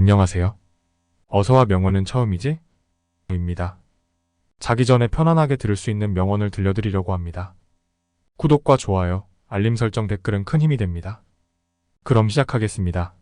안녕하세요. 어서와 명언은 처음이지? 입니다. 자기 전에 편안하게 들을 수 있는 명언을 들려드리려고 합니다. 구독과 좋아요, 알림 설정, 댓글은 큰 힘이 됩니다. 그럼 시작하겠습니다.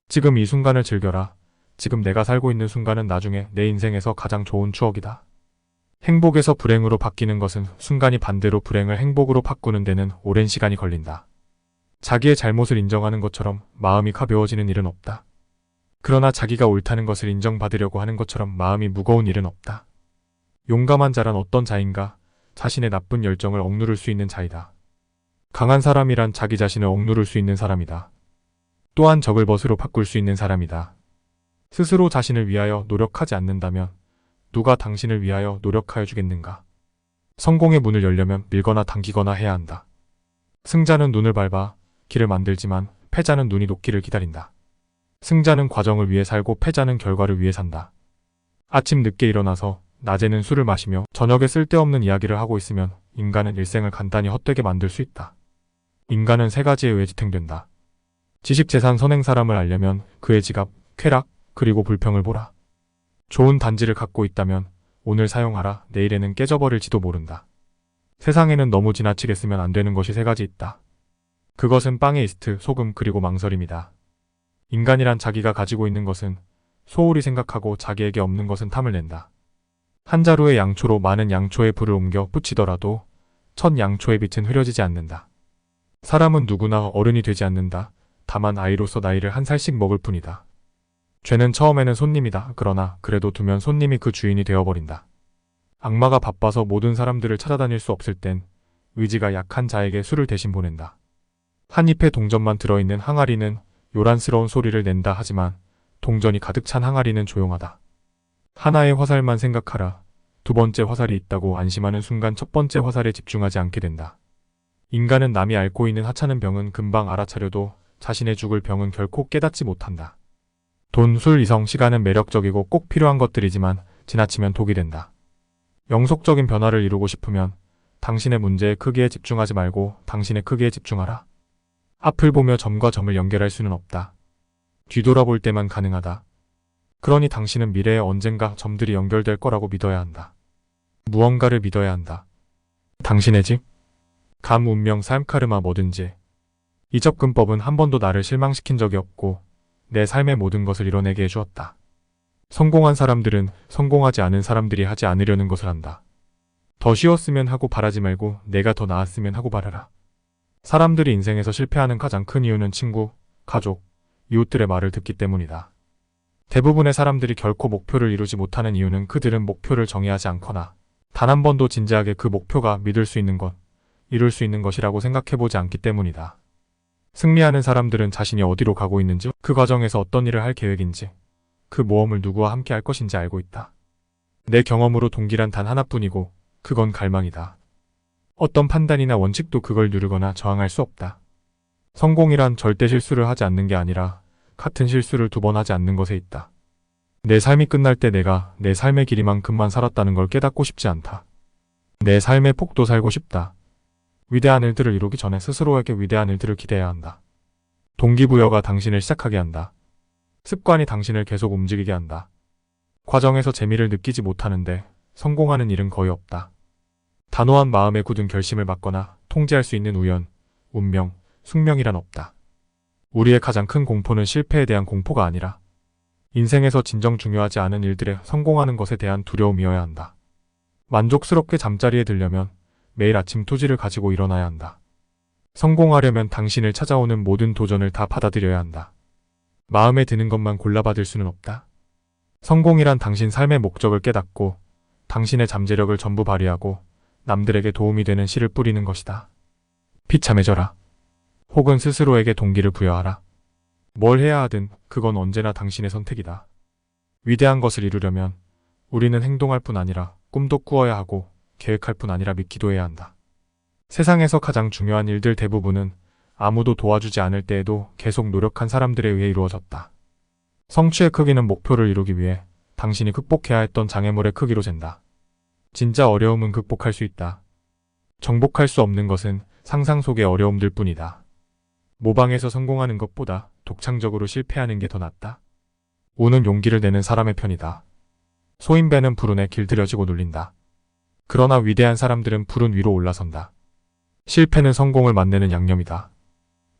지금 이 순간을 즐겨라. 지금 내가 살고 있는 순간은 나중에 내 인생에서 가장 좋은 추억이다. 행복에서 불행으로 바뀌는 것은 순간이 반대로 불행을 행복으로 바꾸는 데는 오랜 시간이 걸린다. 자기의 잘못을 인정하는 것처럼 마음이 가벼워지는 일은 없다. 그러나 자기가 옳다는 것을 인정받으려고 하는 것처럼 마음이 무거운 일은 없다. 용감한 자란 어떤 자인가? 자신의 나쁜 열정을 억누를 수 있는 자이다. 강한 사람이란 자기 자신을 억누를 수 있는 사람이다. 또한 적을 벗으로 바꿀 수 있는 사람이다. 스스로 자신을 위하여 노력하지 않는다면 누가 당신을 위하여 노력하여 주겠는가? 성공의 문을 열려면 밀거나 당기거나 해야 한다. 승자는 눈을 밟아 길을 만들지만 패자는 눈이 녹기를 기다린다. 승자는 과정을 위해 살고 패자는 결과를 위해 산다. 아침 늦게 일어나서 낮에는 술을 마시며 저녁에 쓸데없는 이야기를 하고 있으면 인간은 일생을 간단히 헛되게 만들 수 있다. 인간은 세 가지에 의해 지탱된다. 지식, 재산, 선행. 사람을 알려면 그의 지갑, 쾌락, 그리고 불평을 보라. 좋은 단지를 갖고 있다면 오늘 사용하라. 내일에는 깨져버릴지도 모른다. 세상에는 너무 지나치게 쓰면 안 되는 것이 세 가지 있다. 그것은 빵에 이스트, 소금, 그리고 망설임이다. 인간이란 자기가 가지고 있는 것은 소홀히 생각하고 자기에게 없는 것은 탐을 낸다. 한 자루의 양초로 많은 양초의 불을 옮겨 붙이더라도 첫 양초의 빛은 흐려지지 않는다. 사람은 누구나 어른이 되지 않는다. 다만 아이로서 나이를 한 살씩 먹을 뿐이다. 죄는 처음에는 손님이다. 그러나 그래도 두면 손님이 그 주인이 되어버린다. 악마가 바빠서 모든 사람들을 찾아다닐 수 없을 땐 의지가 약한 자에게 술을 대신 보낸다. 한 잎의 동전만 들어있는 항아리는 요란스러운 소리를 낸다. 하지만 동전이 가득 찬 항아리는 조용하다. 하나의 화살만 생각하라. 두 번째 화살이 있다고 안심하는 순간 첫 번째 화살에 집중하지 않게 된다. 인간은 남이 앓고 있는 하찮은 병은 금방 알아차려도 자신의 죽을 병은 결코 깨닫지 못한다. 돈, 술, 이성, 시간은 매력적이고 꼭 필요한 것들이지만 지나치면 독이 된다. 영속적인 변화를 이루고 싶으면 당신의 문제의 크기에 집중하지 말고 당신의 크기에 집중하라. 앞을 보며 점과 점을 연결할 수는 없다. 뒤돌아볼 때만 가능하다. 그러니 당신은 미래에 언젠가 점들이 연결될 거라고 믿어야 한다. 무언가를 믿어야 한다. 당신의 집, 감, 운명, 삶, 카르마, 뭐든지. 이 접근법은 한 번도 나를 실망시킨 적이 없고 내 삶의 모든 것을 이뤄내게 해주었다. 성공한 사람들은 성공하지 않은 사람들이 하지 않으려는 것을 한다. 더 쉬웠으면 하고 바라지 말고 내가 더 나았으면 하고 바라라. 사람들이 인생에서 실패하는 가장 큰 이유는 친구, 가족, 이웃들의 말을 듣기 때문이다. 대부분의 사람들이 결코 목표를 이루지 못하는 이유는 그들은 목표를 정의하지 않거나 단 한 번도 진지하게 그 목표가 믿을 수 있는 것, 이룰 수 있는 것이라고 생각해보지 않기 때문이다. 승리하는 사람들은 자신이 어디로 가고 있는지, 그 과정에서 어떤 일을 할 계획인지, 그 모험을 누구와 함께 할 것인지 알고 있다. 내 경험으로 동기란 단 하나뿐이고 그건 갈망이다. 어떤 판단이나 원칙도 그걸 누르거나 저항할 수 없다. 성공이란 절대 실수를 하지 않는 게 아니라 같은 실수를 두 번 하지 않는 것에 있다. 내 삶이 끝날 때 내가 내 삶의 길이만큼만 살았다는 걸 깨닫고 싶지 않다. 내 삶의 폭도 살고 싶다. 위대한 일들을 이루기 전에 스스로에게 위대한 일들을 기대해야 한다. 동기부여가 당신을 시작하게 한다. 습관이 당신을 계속 움직이게 한다. 과정에서 재미를 느끼지 못하는데 성공하는 일은 거의 없다. 단호한 마음에 굳은 결심을 받거나 통제할 수 있는 우연, 운명, 숙명이란 없다. 우리의 가장 큰 공포는 실패에 대한 공포가 아니라 인생에서 진정 중요하지 않은 일들에 성공하는 것에 대한 두려움이어야 한다. 만족스럽게 잠자리에 들려면 매일 아침 투지를 가지고 일어나야 한다. 성공하려면 당신을 찾아오는 모든 도전을 다 받아들여야 한다. 마음에 드는 것만 골라받을 수는 없다. 성공이란 당신 삶의 목적을 깨닫고 당신의 잠재력을 전부 발휘하고 남들에게 도움이 되는 씨를 뿌리는 것이다. 비참해져라. 혹은 스스로에게 동기를 부여하라. 뭘 해야 하든 그건 언제나 당신의 선택이다. 위대한 것을 이루려면 우리는 행동할 뿐 아니라 꿈도 꾸어야 하고 계획할 뿐 아니라 믿기도 해야 한다. 세상에서 가장 중요한 일들 대부분은 아무도 도와주지 않을 때에도 계속 노력한 사람들에 의해 이루어졌다. 성취의 크기는 목표를 이루기 위해 당신이 극복해야 했던 장애물의 크기로 잰다. 진짜 어려움은 극복할 수 있다. 정복할 수 없는 것은 상상 속의 어려움들 뿐이다. 모방해서 성공하는 것보다 독창적으로 실패하는 게 더 낫다. 우는 용기를 내는 사람의 편이다. 소인배는 불운에 길들여지고 눌린다. 그러나 위대한 사람들은 불운 위로 올라선다. 실패는 성공을 만드는 양념이다.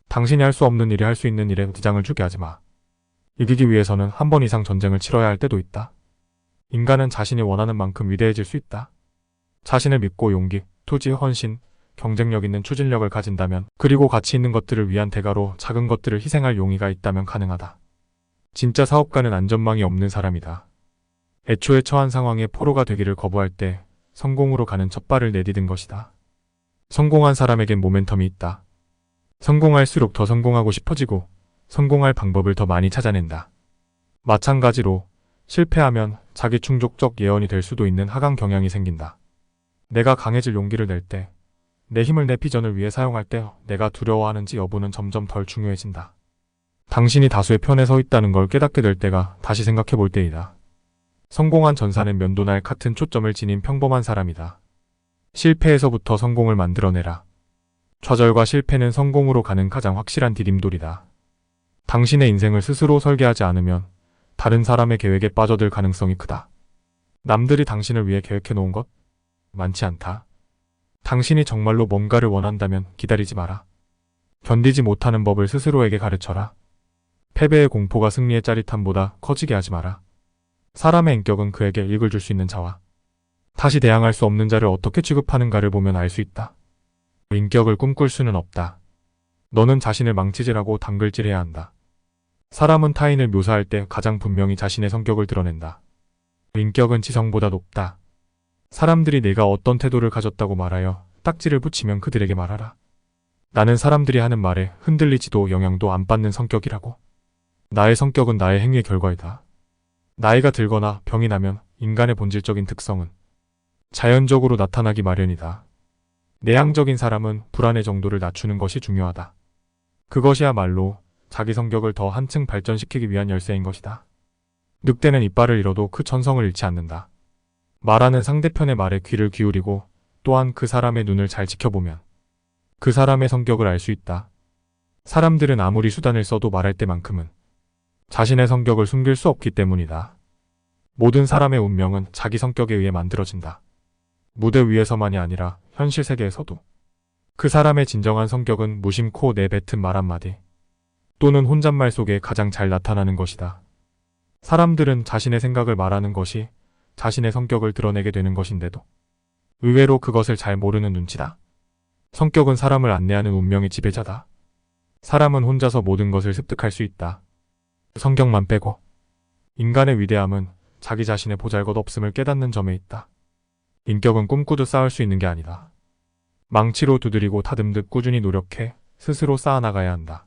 당신이 할 수 없는 일이 할 수 있는 일에 지장을 주게 하지 마. 이기기 위해서는 한 번 이상 전쟁을 치러야 할 때도 있다. 인간은 자신이 원하는 만큼 위대해질 수 있다. 자신을 믿고 용기, 투지, 헌신, 경쟁력 있는 추진력을 가진다면, 그리고 가치 있는 것들을 위한 대가로 작은 것들을 희생할 용의가 있다면 가능하다. 진짜 사업가는 안전망이 없는 사람이다. 애초에 처한 상황에 포로가 되기를 거부할 때 성공으로 가는 첫 발을 내디딘 것이다. 성공한 사람에겐 모멘텀이 있다. 성공할수록 더 성공하고 싶어지고 성공할 방법을 더 많이 찾아낸다. 마찬가지로 실패하면 자기 충족적 예언이 될 수도 있는 하강 경향이 생긴다. 내가 강해질 용기를 낼 때, 내 힘을 내 비전을 위해 사용할 때 내가 두려워하는지 여부는 점점 덜 중요해진다. 당신이 다수의 편에 서 있다는 걸 깨닫게 될 때가 다시 생각해 볼 때이다. 성공한 전사는 면도날 같은 초점을 지닌 평범한 사람이다. 실패에서부터 성공을 만들어내라. 좌절과 실패는 성공으로 가는 가장 확실한 디딤돌이다. 당신의 인생을 스스로 설계하지 않으면 다른 사람의 계획에 빠져들 가능성이 크다. 남들이 당신을 위해 계획해 놓은 것? 많지 않다. 당신이 정말로 뭔가를 원한다면 기다리지 마라. 견디지 못하는 법을 스스로에게 가르쳐라. 패배의 공포가 승리의 짜릿함보다 커지게 하지 마라. 사람의 인격은 그에게 이익을 줄 수 있는 자와 다시 대항할 수 없는 자를 어떻게 취급하는가를 보면 알 수 있다. 인격을 꿈꿀 수는 없다. 너는 자신을 망치질하고 당글질해야 한다. 사람은 타인을 묘사할 때 가장 분명히 자신의 성격을 드러낸다. 인격은 지성보다 높다. 사람들이 내가 어떤 태도를 가졌다고 말하여 딱지를 붙이면 그들에게 말하라. 나는 사람들이 하는 말에 흔들리지도 영향도 안 받는 성격이라고. 나의 성격은 나의 행위의 결과이다. 나이가 들거나 병이 나면 인간의 본질적인 특성은 자연적으로 나타나기 마련이다. 내향적인 사람은 불안의 정도를 낮추는 것이 중요하다. 그것이야말로 자기 성격을 더 한층 발전시키기 위한 열쇠인 것이다. 늑대는 이빨을 잃어도 그 천성을 잃지 않는다. 말하는 상대편의 말에 귀를 기울이고 또한 그 사람의 눈을 잘 지켜보면 그 사람의 성격을 알 수 있다. 사람들은 아무리 수단을 써도 말할 때만큼은 자신의 성격을 숨길 수 없기 때문이다. 모든 사람의 운명은 자기 성격에 의해 만들어진다. 무대 위에서만이 아니라 현실 세계에서도. 그 사람의 진정한 성격은 무심코 내뱉은 말 한마디 또는 혼잣말 속에 가장 잘 나타나는 것이다. 사람들은 자신의 생각을 말하는 것이 자신의 성격을 드러내게 되는 것인데도 의외로 그것을 잘 모르는 눈치다. 성격은 사람을 안내하는 운명의 지배자다. 사람은 혼자서 모든 것을 습득할 수 있다. 성격만 빼고. 인간의 위대함은 자기 자신의 보잘것없음을 깨닫는 점에 있다. 인격은 꿈꾸듯 쌓을 수 있는 게 아니다. 망치로 두드리고 다듬듯 꾸준히 노력해 스스로 쌓아나가야 한다.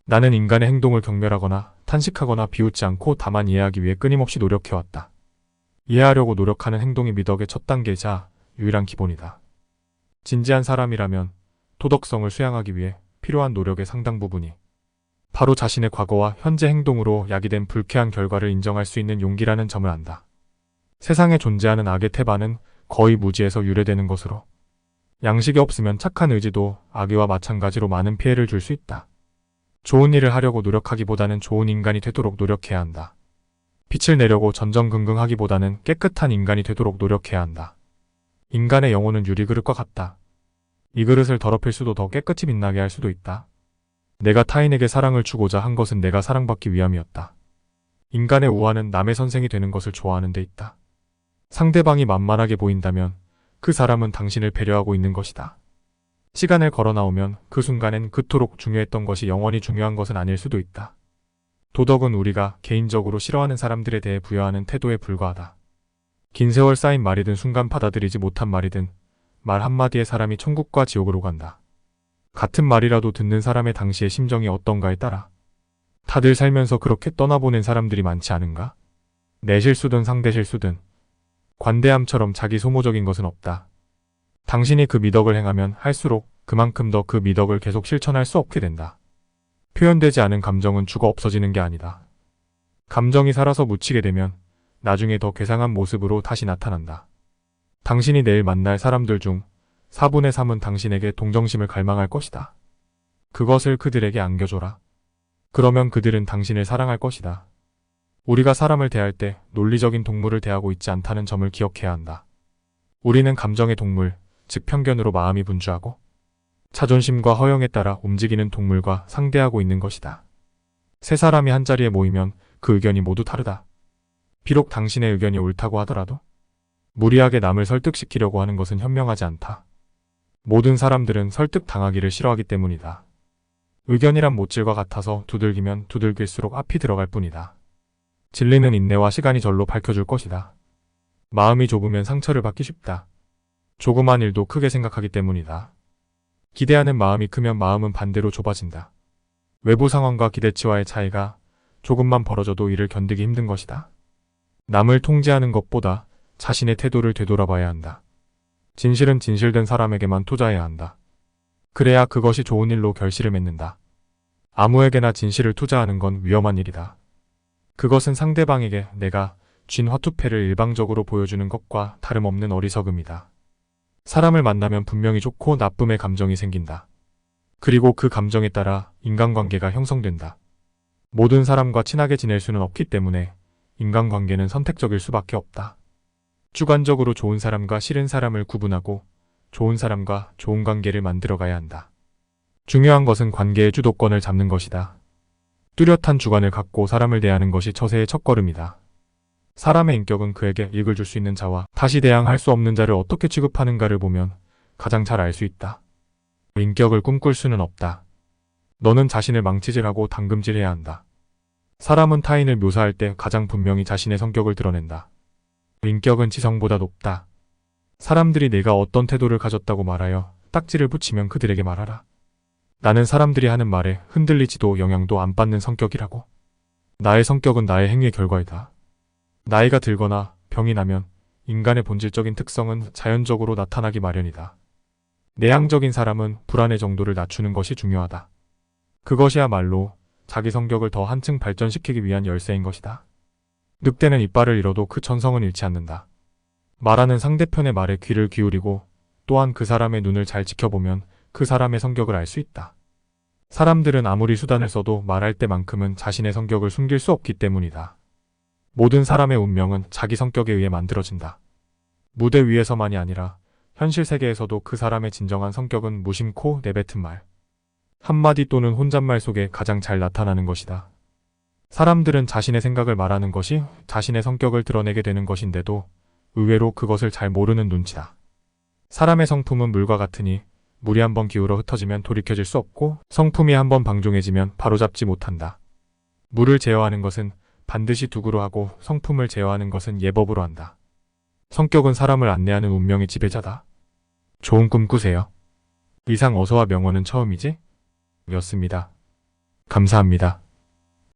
나는 인간의 행동을 경멸하거나 탄식하거나 비웃지 않고 다만 이해하기 위해 끊임없이 노력해왔다. 이해하려고 노력하는 행동이 미덕의 첫 단계이자 유일한 기본이다. 진지한 사람이라면 도덕성을 수양하기 위해 필요한 노력의 상당 부분이 바로 자신의 과거와 현재 행동으로 야기된 불쾌한 결과를 인정할 수 있는 용기라는 점을 안다. 세상에 존재하는 악의 태반은 거의 무지에서 유래되는 것으로 양식이 없으면 착한 의지도 악의와 마찬가지로 많은 피해를 줄 수 있다. 좋은 일을 하려고 노력하기보다는 좋은 인간이 되도록 노력해야 한다. 빛을 내려고 전전긍긍하기보다는 깨끗한 인간이 되도록 노력해야 한다. 인간의 영혼은 유리그릇과 같다. 이 그릇을 더럽힐 수도 더 깨끗이 빛나게 할 수도 있다. 내가 타인에게 사랑을 주고자 한 것은 내가 사랑받기 위함이었다. 인간의 우화는 남의 선생이 되는 것을 좋아하는 데 있다. 상대방이 만만하게 보인다면 그 사람은 당신을 배려하고 있는 것이다. 시간을 걸어 나오면 그 순간엔 그토록 중요했던 것이 영원히 중요한 것은 아닐 수도 있다. 도덕은 우리가 개인적으로 싫어하는 사람들에 대해 부여하는 태도에 불과하다. 긴 세월 쌓인 말이든 순간 받아들이지 못한 말이든 말 한마디에 사람이 천국과 지옥으로 간다. 같은 말이라도 듣는 사람의 당시의 심정이 어떤가에 따라 다들 살면서 그렇게 떠나보낸 사람들이 많지 않은가? 내 실수든 상대 실수든 관대함처럼 자기 소모적인 것은 없다. 당신이 그 미덕을 행하면 할수록 그만큼 더 그 미덕을 계속 실천할 수 없게 된다. 표현되지 않은 감정은 죽어 없어지는 게 아니다. 감정이 살아서 묻히게 되면 나중에 더 괴상한 모습으로 다시 나타난다. 당신이 내일 만날 사람들 중 4분의 3은 당신에게 동정심을 갈망할 것이다. 그것을 그들에게 안겨줘라. 그러면 그들은 당신을 사랑할 것이다. 우리가 사람을 대할 때 논리적인 동물을 대하고 있지 않다는 점을 기억해야 한다. 우리는 감정의 동물, 즉 편견으로 마음이 분주하고 자존심과 허영에 따라 움직이는 동물과 상대하고 있는 것이다. 세 사람이 한자리에 모이면 그 의견이 모두 다르다. 비록 당신의 의견이 옳다고 하더라도 무리하게 남을 설득시키려고 하는 것은 현명하지 않다. 모든 사람들은 설득당하기를 싫어하기 때문이다. 의견이란 못질과 같아서 두들기면 두들길수록 앞이 들어갈 뿐이다. 진리는 인내와 시간이 절로 밝혀줄 것이다. 마음이 좁으면 상처를 받기 쉽다. 조그만 일도 크게 생각하기 때문이다. 기대하는 마음이 크면 마음은 반대로 좁아진다. 외부 상황과 기대치와의 차이가 조금만 벌어져도 이를 견디기 힘든 것이다. 남을 통제하는 것보다 자신의 태도를 되돌아봐야 한다. 진실은 진실된 사람에게만 투자해야 한다. 그래야 그것이 좋은 일로 결실을 맺는다. 아무에게나 진실을 투자하는 건 위험한 일이다. 그것은 상대방에게 내가 쥔 화투패를 일방적으로 보여주는 것과 다름없는 어리석음이다. 사람을 만나면 분명히 좋고 나쁨의 감정이 생긴다. 그리고 그 감정에 따라 인간관계가 형성된다. 모든 사람과 친하게 지낼 수는 없기 때문에 인간관계는 선택적일 수밖에 없다. 주관적으로 좋은 사람과 싫은 사람을 구분하고 좋은 사람과 좋은 관계를 만들어가야 한다. 중요한 것은 관계의 주도권을 잡는 것이다. 뚜렷한 주관을 갖고 사람을 대하는 것이 처세의 첫걸음이다. 사람의 인격은 그에게 이익을 줄 수 있는 자와 다시 대항할 수 없는 자를 어떻게 취급하는가를 보면 가장 잘 알 수 있다. 인격을 꿈꿀 수는 없다. 너는 자신을 망치질하고 당금질해야 한다. 사람은 타인을 묘사할 때 가장 분명히 자신의 성격을 드러낸다. 인격은 지성보다 높다. 사람들이 내가 어떤 태도를 가졌다고 말하여 딱지를 붙이면 그들에게 말하라. 나는 사람들이 하는 말에 흔들리지도 영향도 안 받는 성격이라고. 나의 성격은 나의 행위의 결과이다. 나이가 들거나 병이 나면 인간의 본질적인 특성은 자연적으로 나타나기 마련이다. 내향적인 사람은 불안의 정도를 낮추는 것이 중요하다. 그것이야말로 자기 성격을 더 한층 발전시키기 위한 열쇠인 것이다. 늑대는 이빨을 잃어도 그 천성은 잃지 않는다. 말하는 상대편의 말에 귀를 기울이고 또한 그 사람의 눈을 잘 지켜보면 그 사람의 성격을 알 수 있다. 사람들은 아무리 수단을 써도 말할 때만큼은 자신의 성격을 숨길 수 없기 때문이다. 모든 사람의 운명은 자기 성격에 의해 만들어진다. 무대 위에서만이 아니라 현실 세계에서도 그 사람의 진정한 성격은 무심코 내뱉은 말, 한마디 또는 혼잣말 속에 가장 잘 나타나는 것이다. 사람들은 자신의 생각을 말하는 것이 자신의 성격을 드러내게 되는 것인데도 의외로 그것을 잘 모르는 눈치다. 사람의 성품은 물과 같으니 물이 한번 기울어 흩어지면 돌이켜질 수 없고 성품이 한번 방종해지면 바로잡지 못한다. 물을 제어하는 것은 반드시 둑으로 하고 성품을 제어하는 것은 예법으로 한다. 성격은 사람을 안내하는 운명의 지배자다. 좋은 꿈 꾸세요. 이상 어서와 명언은 처음이지? 였습니다. 감사합니다.